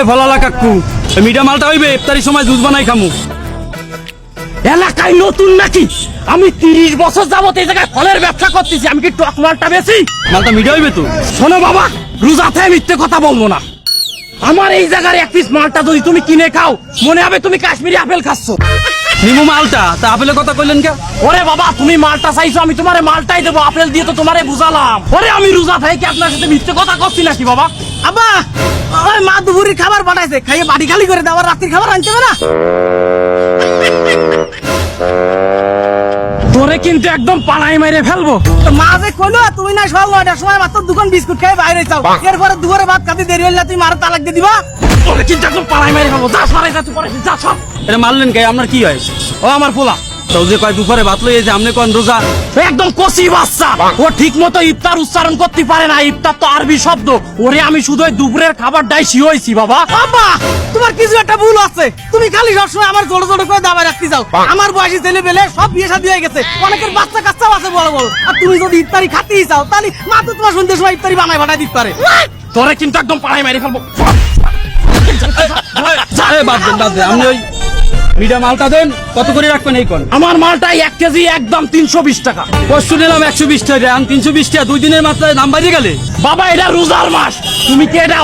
ফলালা কাকু মিঠা মালটা হইবে ইফতারির সময় জুস বানাই খামু। এলাকায় নতুন নাকি? আমি 30 বছর যাবত এই জায়গায় ফলের ব্যবসা করতেছি, আমি কি টক মালটা বেশি? মালটা মিঠা হইবে তো। শোনো বাবা, রোজাতে মিথ্যে কথা বলবো না। আমার এই জায়গার এক পিস মালটা যদি তুমি কিনে খাও, মনে হবে তুমি কাশ্মীরি আপেল খাচ্ছ। নিমু মালটা, তা আপেলের কথা কইলেন কে? ওরে বাবা, তুমি মালটা চাইছো, আমি তোমারে মালটাই দেবো, আপেল দিয়ে তো তোমারে বুঝালাম। ওরে আমি রোজা থেকে আপনার সাথে মিথ্যে কথা করছি নাকি বাবা? আব্বা, ওই মা দুপুরের খাবার পাঠাইছে, খাইয়ে বাড়ি খালি করে দাও, আর রাত্রির খাবার আনতে হবে না। তোরে কিন্তু একদম পালাই মেরে ফেলবো। তো মা যে কইলো তুমি না সকাল 9টার সময় মাত্র দুকান বিস্কুট খেয়ে বাইরে যাও, এরপরে দুপুরে ভাত খাতে দেরি হইলে তুমি মার তালাক দিয়ে দিবা। তোরে কিন্তু একদম পালাই মেরে ফেলবো। যা সরাই যা, তুই পরে যা সব। এটা মারলেন কে? আপনার কি হয়? ও আমার পোলা তো যে কয় দুপুরে ভাত লইয়ে যে আপনি কোন রোজা? একদম কচি বাচ্চা, ও ঠিক মতো ইফতার উচ্চারণ করতে পারে না। ইফতার তো আরবি শব্দ। ওরে আমি শুধু ওই দুপুরের খাবারটাই শিওইছি বাবা। আব্বা, তোমার কিছু একটা ভুল আছে, তুমি খালি সবসময় আমার জোরে জোরে করে দাবায় রাখতে যাও। আমার বয়সী ছেলে পেলে সব বিয়ে শাদী হয়ে গেছে, অনেকের বাচ্চা কাচ্চাও আছে বড় বড়। আর তুমি যদি ইফতারি খাতেই চাও, তাহলে মা তো তোমার সন্ধ্যের সময় ইফতারি বানায় ভাড়া দিতে পারে। তোরে কিন্তু একদম পালাই মেরে ফেলবো। বাদ দেন বাদ দেন, আপনি ওই মিঠা মালটা দেন। কত করে রাখবেন এই কোন? আমার মালটা 1 কেজি একদম 320 টাকা। পরশু নিলাম 120 টাকা, আর 320 টাকা। 2 দিনের মাত্রায় দাম বাড়িয়ে গেলে। বাবা এটা রোজার মাস, তুমি কি এটা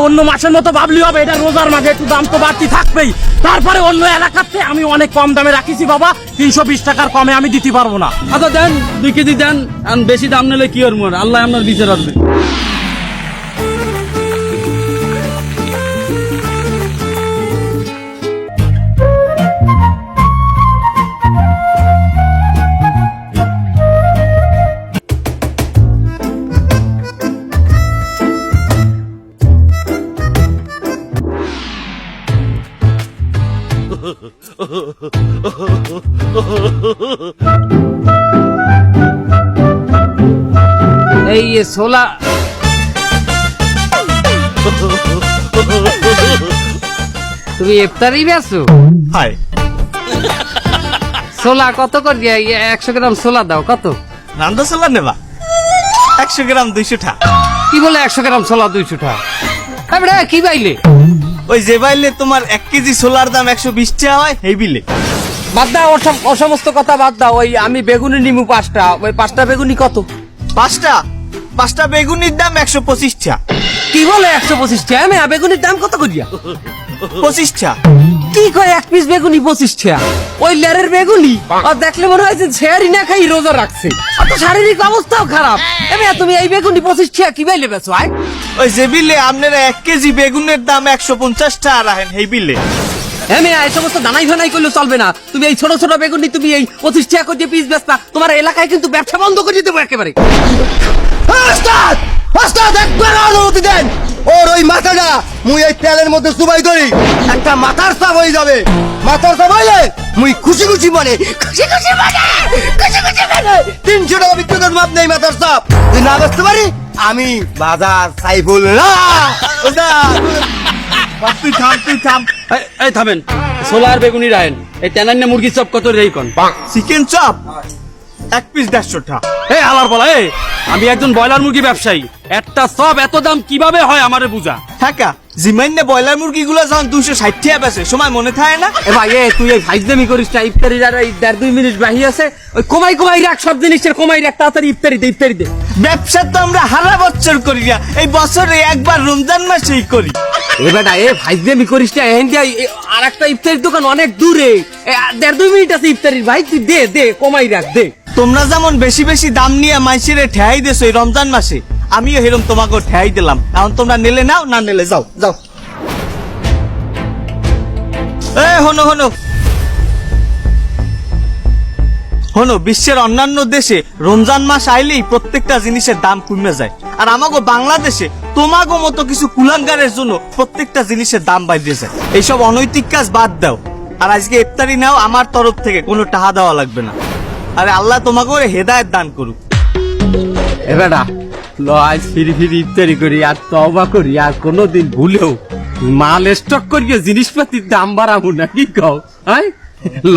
অন্য মাসের মতো ভাবলি হবে? এটা রোজার মাসে একটু দাম তো বাড়তি থাকবেই। তারপরে অন্য এলাকাতে আমি অনেক কম দামে রাখিছি বাবা, 320 টাকার কমে আমি দিতে পারবো না। আচ্ছা দেন 2 কেজি দেন, আর বেশি দাম নিলে কি আর মোর আল্লাহ আপনার বিচার আসবে। এই ছোলা তুমি ইফতারি বেছো? হাই ছোলা কত করে দিয়া? 100 গ্রাম ছোলা দাও। কত? রান্দা ছোলা নেবা? 100 গ্রাম 200 টাকা। কি বলে 100 গ্রাম ছোলা 200 টাকা? কি বাইলে? ওই যে বাইলে তোমার 1 কেজি ছোলার দাম 120 টাকা হয়, এই বিলে। বাদ দাও ও সমস্ত কথা বাদ দাও। ওই আমি বেগুনি নিমু 5টা, ওই 5টা বেগুনি কত? 5টা বেগুনির দাম 125 টাকা। কি বলে 125 টাকা? আমি বেগুনির দাম কত করিয়া? 25 টাকা। কি কয় এক পিস বেগুনি 25 টাকা? ওই লেরের বেগুনি আর দেখলে মনে হয় যে ছেড়ি না খাই রোজা রাখছে। আর তো শারীরিক অবস্থাও খারাপ। তুমি এই বেগুনি 25 টাকা কি বাইলে বেচো? ওই যে বিলে আপনারা 1 কেজি বেগুনের দাম 150 টাকা রাখেন, এই বিলে। এই সমস্ত দানাই ফানাই করলে চলবে না। তুমি এই ছোট ছোট বেগুনি তুমি এই 25 টাকা করে পিস বেচবা, তোমার এলাকায় কিন্তু ব্যবসা বন্ধ করে দেবো একেবারে। ওস্তাদ, ওস্তাদ একবার অনুমতি দেন। ওর ওই মাথাটা মুই এই তেলের মধ্যে চুবাই ধরি, একটা মাথার চাপ হয়ে যাবে। মাথার চাপ হইলে মুই খুশি খুশি মনে 300 টাকা বিক্রি করবো। আপনি এই মাথার চাপ যদি না বেচতে পারি, আমি বাজার সাইফুল না। তুই থাম। এই থামেন, ছোলা আর বেগুনি রাখেন। এই তেনান্য মুরগির চপ কত রে কোন? চিকেন চপ 1 পিস 150 টাকা। এই আলার বলা, আমি একজন ব্রয়লার মুরগি ব্যবসায়ী, একটা চপ এত দাম কিভাবে হয় আমারে বুঝা। হ্যাঁ কা, জিমাইনে ব্রয়লার মুরগিগুলো যখন 260 টাকা বেচে, সময় মনে থাকে না? ভাই তুই এই ফাইজদামি করিস না। ইফতারির আর 1.5-2 মিনিট বাহি আছে, ওই কমাই রাখ সব জিনিসের, কমাই রাখ তাড়াতাড়ি। ইফতারি দে। ব্যবসা তো আমরা হারা বছর করি না, এই বছরে একবার রমজান মাসেই করি। বেটা ফাইজদামি করিস না। আর একটা ইফতারির দোকান অনেক দূরে, 1.5-2 মিনিট আছে ইফতারির। ভাই তুই দে কমাই রাখ দে। তোমরা যেমন বেশি বেশি দাম নিয়ে মাইসিরে ঠেয়াই দেছো এই রমজান মাসে, আমিও হেরম তোমাকে ঠেয়াই দিলাম। এখন তোমরা নেলে নাও, না নেলে যাও। হনো বিশ্বের অন্যান্য দেশে রমজান মাস আইলেই প্রত্যেকটা জিনিসের দাম কমে যায়, আর আমাগো বাংলাদেশে তোমাগো মতো কিছু কুলাঙ্গারের জন্য প্রত্যেকটা জিনিসের দাম বাইরে যায়। এইসব অনৈতিক কাজ বাদ দাও, আর আজকে ইফতারি নাও, আমার তরফ থেকে কোনো টাকা দেওয়া লাগবে না। আরে আল্লাহ তোমাকে হেদায়েত দান করুক। বেটা আজ ফিরি ইফতারি করি আর তওবা করি, আর কোনোদিন ভুলেও মাল স্টক করিয়ে জিনিসপাতির দাম বাড়াবো না। কি কও? ল